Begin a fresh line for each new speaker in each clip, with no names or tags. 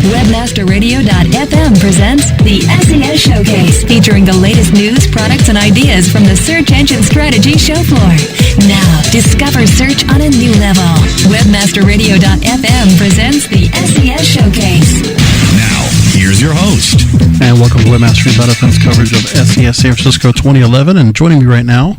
Webmasterradio.fm presents the SES Showcase, featuring the latest news, products, and ideas from the search engine strategy show floor. Now, discover search on a new level. Webmasterradio.fm presents the SES Showcase.
Now, here's your host.
And welcome to Webmaster Radio.fm's coverage of SES San Francisco 2011. And joining me right now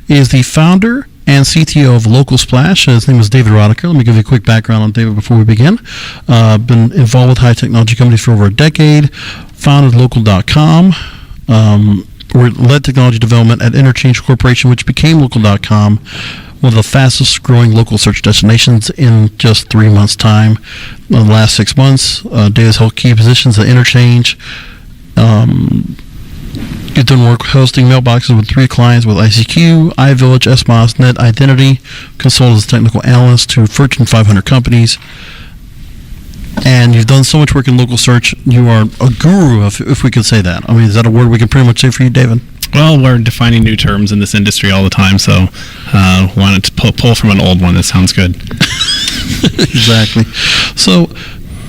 is the founder and CTO of Local Splash. His name is David Rodecker. Let me give you a quick background on David before we begin. Been involved with high technology companies for over a decade. Founded Local.com. Led technology development at Interchange Corporation, which became Local.com. One of the fastest growing local search destinations in just 3 months' time. In the last 6 months, David's held key positions at Interchange. You've done work hosting mailboxes with 3 clients with ICQ, iVillage, SMOS, Net Identity, consulted as a technical analyst to Fortune 500 companies. And you've done so much work in local search. You are a guru, if we could say that. I mean, is that a word we can pretty much say for you, David?
Well, we're defining new terms in this industry all the time, so wanted to pull from an old one. That sounds good.
Exactly. So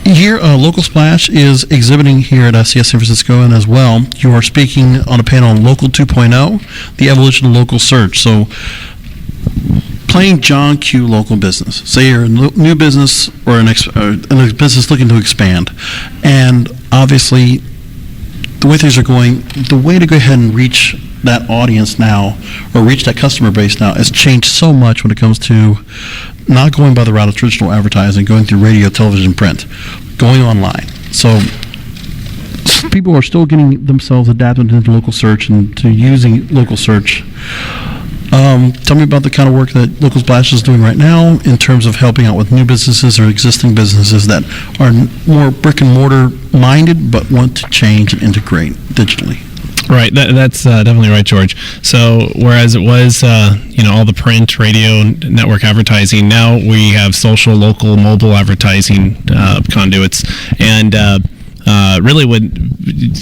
here, Local Splash is exhibiting here at SES San Francisco, and as well, you are speaking on a panel on Local 2.0, the evolution of local search. So, playing John Q. local business. Say you're a new business or a business looking to expand, and obviously, the way things are going, the way to go ahead and reach that audience now, or reach that customer base now, has changed so much when it comes to not going by the route of traditional advertising, going through radio, television, print, going online. So people are still getting themselves adapted into local search and to using local search. Tell me about the kind of work that Local Splash is doing right now in terms of helping out with new businesses or existing businesses that are more brick and mortar minded but want to change and integrate digitally.
Right, that's definitely right, George. So whereas it was, all the print, radio, network advertising, now we have social, local, mobile advertising conduits, and really, when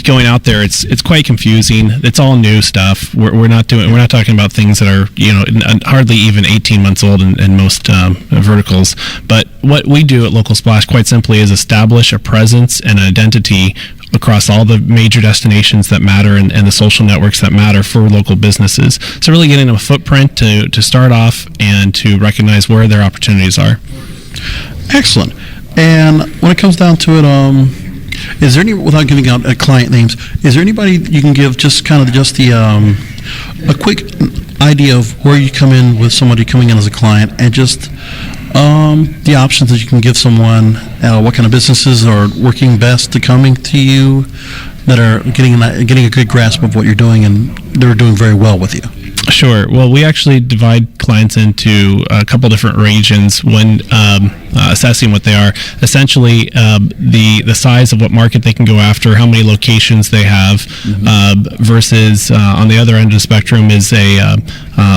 going out there, it's quite confusing. It's all new stuff. We're not talking about things that are hardly even 18 months old in most verticals. But what we do at Local Splash, quite simply, is establish a presence and an identity across all the major destinations that matter and the social networks that matter for local businesses. So really getting a footprint to start off and to recognize where their opportunities are. Excellent.
And when it comes down to it, is there any, without giving out client names, is there anybody you can give a quick idea of where you come in with somebody coming in as a client, and just the options that you can give someone, what kind of businesses are working best to coming to you that are getting a good grasp of what you're doing and they're doing very well with you?
Sure. Well, we actually divide clients into a couple different regions when assessing what they are. Essentially, the size of what market they can go after, how many locations they have, versus on the other end of the spectrum is a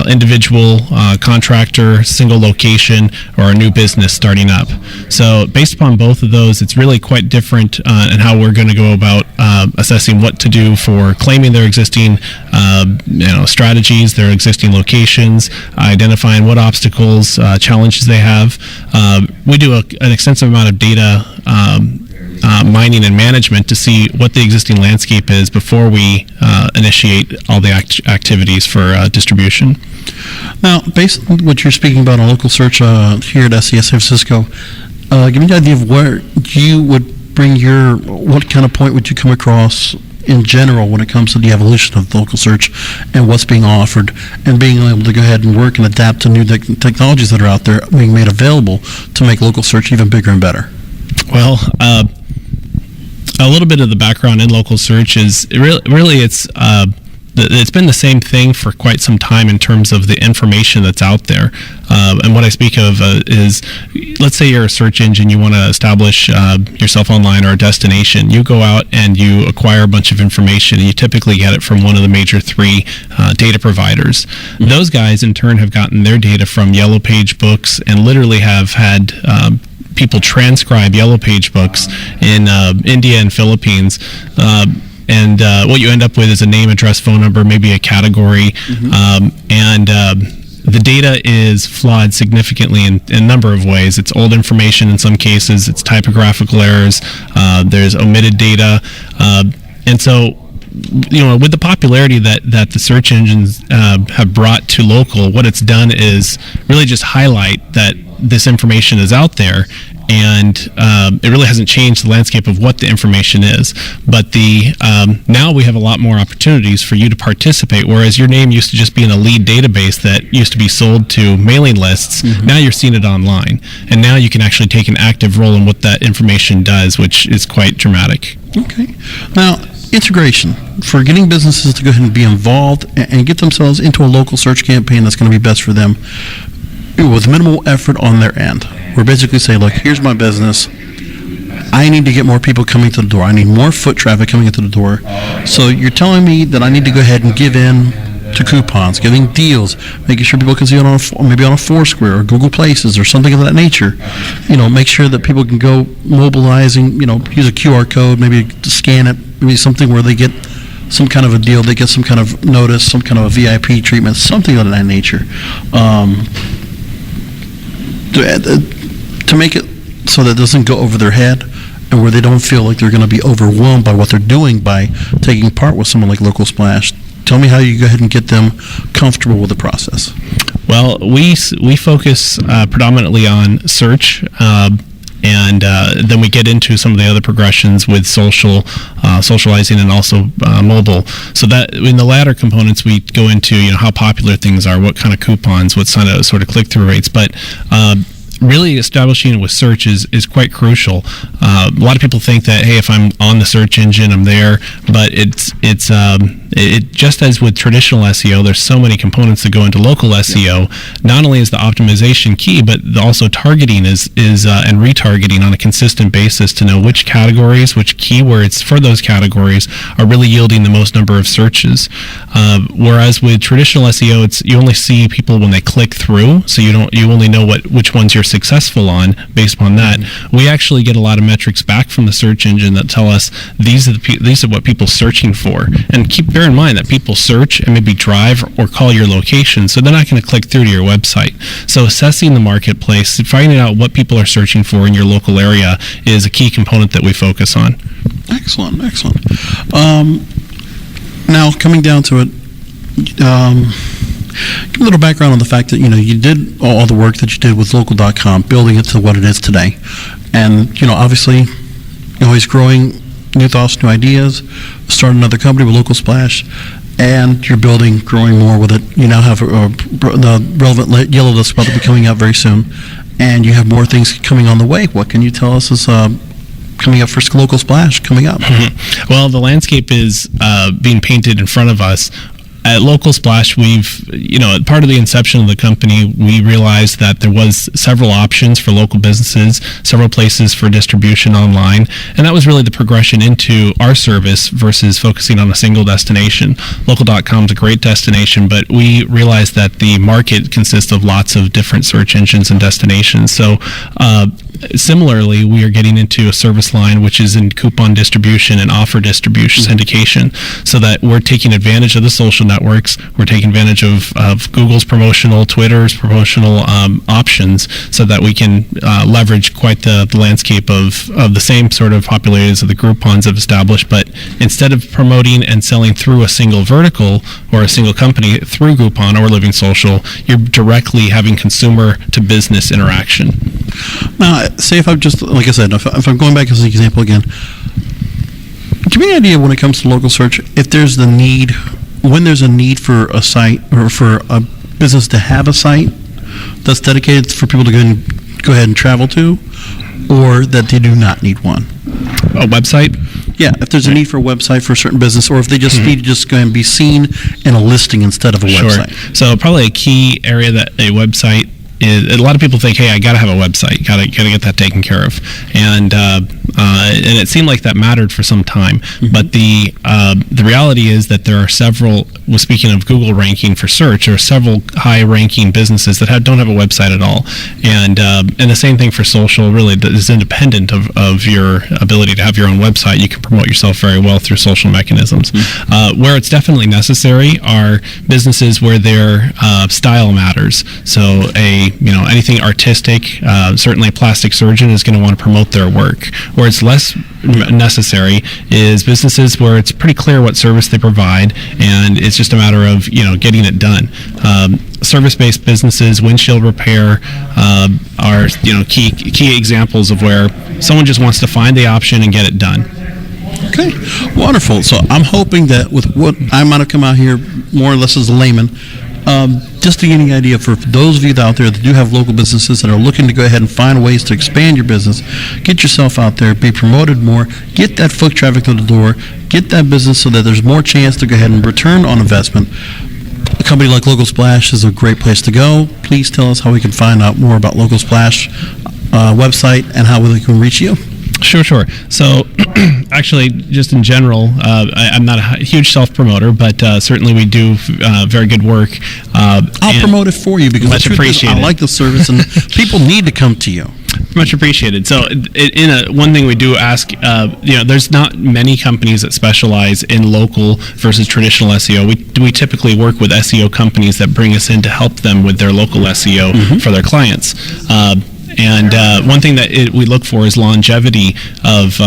individual contractor, single location, or a new business starting up. So based upon both of those, it's really quite different in how we're going to go about assessing what to do for claiming their existing strategies, their existing locations, identifying what obstacles, challenges they have. We do an extensive amount of data mining and management to see what the existing landscape is before we initiate all the activities for distribution.
Now, based on what you're speaking about on local search here at SES San Francisco, give me an idea of where you would bring what kind of point would you come across in general when it comes to the evolution of local search and what's being offered, and being able to go ahead and work and adapt to new technologies that are out there being made available to make local search even bigger and better?
Well, a little bit of the background in local search is it's been the same thing for quite some time in terms of the information that's out there. And what I speak of is, let's say you're a search engine, you want to establish yourself online or a destination. You go out and you acquire a bunch of information, and you typically get it from one of the major 3 data providers. Mm-hmm. Those guys, in turn, have gotten their data from Yellow Page books and literally have had people transcribe Yellow Page books in India and Philippines. And what you end up with is a name, address, phone number, maybe a category, and the data is flawed significantly in a number of ways. It's old information in some cases, it's typographical errors, there's omitted data, and so with the popularity that the search engines have brought to local, what it's done is really just highlight that this information is out there, and it really hasn't changed the landscape of what the information is. But now we have a lot more opportunities for you to participate, whereas your name used to just be in a lead database that used to be sold to mailing lists. Now you're seeing it online, and now you can actually take an active role in what that information does, which is quite dramatic.
Okay. Now, integration for getting businesses to go ahead and be involved and get themselves into a local search campaign that's going to be best for them with minimal effort on their end. We're basically saying, look, here's my business. I need to get more people coming to the door. I need more foot traffic coming into the door. So you're telling me that I need to go ahead and give in to coupons, giving deals, making sure people can see it maybe on a Foursquare or Google Places or something of that nature. Make sure that people can go mobilizing, use a QR code, maybe to scan it, maybe something where they get some kind of a deal, they get some kind of notice, some kind of a VIP treatment, something of that nature. To make it so that it doesn't go over their head and where they don't feel like they're going to be overwhelmed by what they're doing by taking part with someone like Local Splash. Tell me how you go ahead and get them comfortable with the process.
Well, we focus predominantly on search, and then we get into some of the other progressions with socializing, and also mobile. So that in the latter components, we go into how popular things are, what kind of coupons, what sort of click-through rates, but really establishing it with search is quite crucial. A lot of people think that, hey, if I'm on the search engine, I'm there, but it's just as with traditional SEO, there's so many components that go into local SEO. Not only is the optimization key, but also targeting is and retargeting on a consistent basis to know which categories, which keywords for those categories are really yielding the most number of searches. Whereas with traditional SEO, you only see people when they click through, so you only know which ones you're successful on based upon that. We actually get a lot of metrics back from the search engine that tell us these are what people are searching for. And bear in mind that people search and maybe drive or call your location, so they're not going to click through to your website. So assessing the marketplace, finding out what people are searching for in your local area is a key component that we focus on.
Excellent. Now, coming down to it, give a little background on the fact that you did all the work that you did with local.com, building it to what it is today, and obviously you're always growing, new thoughts, new ideas. Start another company with Local Splash, and you're growing more with it. You now have the relevant yellow list about to be coming out very soon, and you have more things coming on the way. What can you tell us is coming up for Local Splash coming up?
Well, the landscape is being painted in front of us. At Local Splash, we've, part of the inception of the company, we realized that there was several options for local businesses, several places for distribution online, and that was really the progression into our service versus focusing on a single destination. Local.com is a great destination, but we realized that the market consists of lots of different search engines and destinations. So similarly, we are getting into a service line which is in coupon distribution and offer distribution syndication, so that we're taking advantage of the social networks, we're taking advantage of Google's promotional, Twitter's promotional options, so that we can leverage quite the landscape of the same sort of popularities of the Groupons have established, but instead of promoting and selling through a single vertical or a single company through Groupon or Living Social, you're directly having consumer to business interaction.
Now, say if I'm just, like I said, if I'm going back as an example again, give me an idea when it comes to local search, if there's the need, when there's a need for a site or for a business to have a site that's dedicated for people to go ahead and travel to, or that they do not need one.
A website?
Yeah, if there's a need for a website for a certain business, or if they just need to just go and be seen in a listing instead of a website.
So probably a key area that a website a lot of people think, hey, I got to have a website, got to get that taken care of, and it seemed like that mattered for some time. But the reality is that there are several. Well, speaking of Google ranking for search, there are several high-ranking businesses that don't have a website at all, and the same thing for social. Really, is independent of your ability to have your own website. You can promote yourself very well through social mechanisms. Where it's definitely necessary are businesses where their style matters. So anything artistic, certainly a plastic surgeon is going to want to promote their work. Where it's less necessary is businesses where it's pretty clear what service they provide, and it's just a matter of getting it done. Service-based businesses, windshield repair, are key examples of where someone just wants to find the option and get it done.
Okay, wonderful. So I'm hoping that with what I might have come out here more or less as a layman, just to get an idea for those of you out there that do have local businesses that are looking to go ahead and find ways to expand your business, get yourself out there, be promoted more, get that foot traffic to the door, get that business so that there's more chance to go ahead and return on investment. A company like Local Splash is a great place to go. Please tell us how we can find out more about Local Splash website and how we can reach you.
Sure. So, actually, just in general, I'm not a huge self-promoter, but certainly we do very good work.
I'll promote it for you because
much appreciated.
I like the service, and people need to come to you.
Much appreciated. So, one thing we do ask, there's not many companies that specialize in local versus traditional SEO. We typically work with SEO companies that bring us in to help them with their local SEO for their clients. And one thing that we look for is longevity of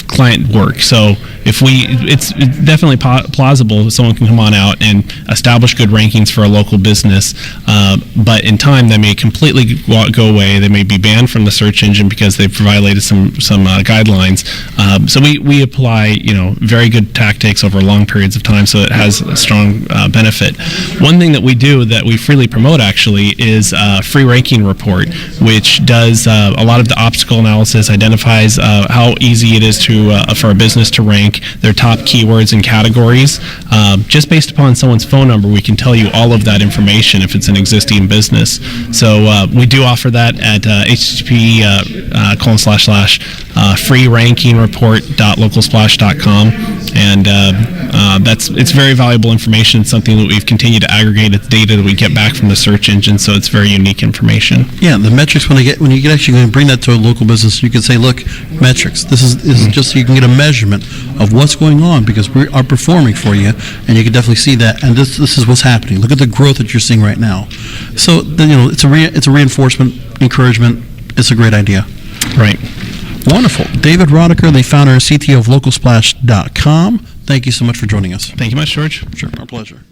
client work. So it's definitely plausible someone can come on out and establish good rankings for a local business, but in time they may completely go away. They may be banned from the search engine because they've violated some guidelines. So we apply very good tactics over long periods of time, so it has a strong benefit. One thing that we do that we freely promote actually is a free ranking report, which does a lot of the obstacle analysis, identifies how easy it is for a business to rank their top keywords and categories. Just based upon someone's phone number, we can tell you all of that information if it's an existing business. So we do offer that at http://freerankingreport.localsplash.com, and it's very valuable information. It's something that we've continued to aggregate. It's data that we get back from the search engine, so it's very unique information.
Yeah, the metrics when you get actually going to bring that to a local business, you can say, look, metrics. This is just so you can get a measurement of what's going on because we are performing for you, and you can definitely see that. And this is what's happening. Look at the growth that you're seeing right now. So it's a reinforcement, encouragement. It's a great idea.
Right.
Wonderful. David Rodecker, the founder and CTO of LocalSplash.com. Thank you so much for joining us.
Thank you much, George.
Sure, our pleasure.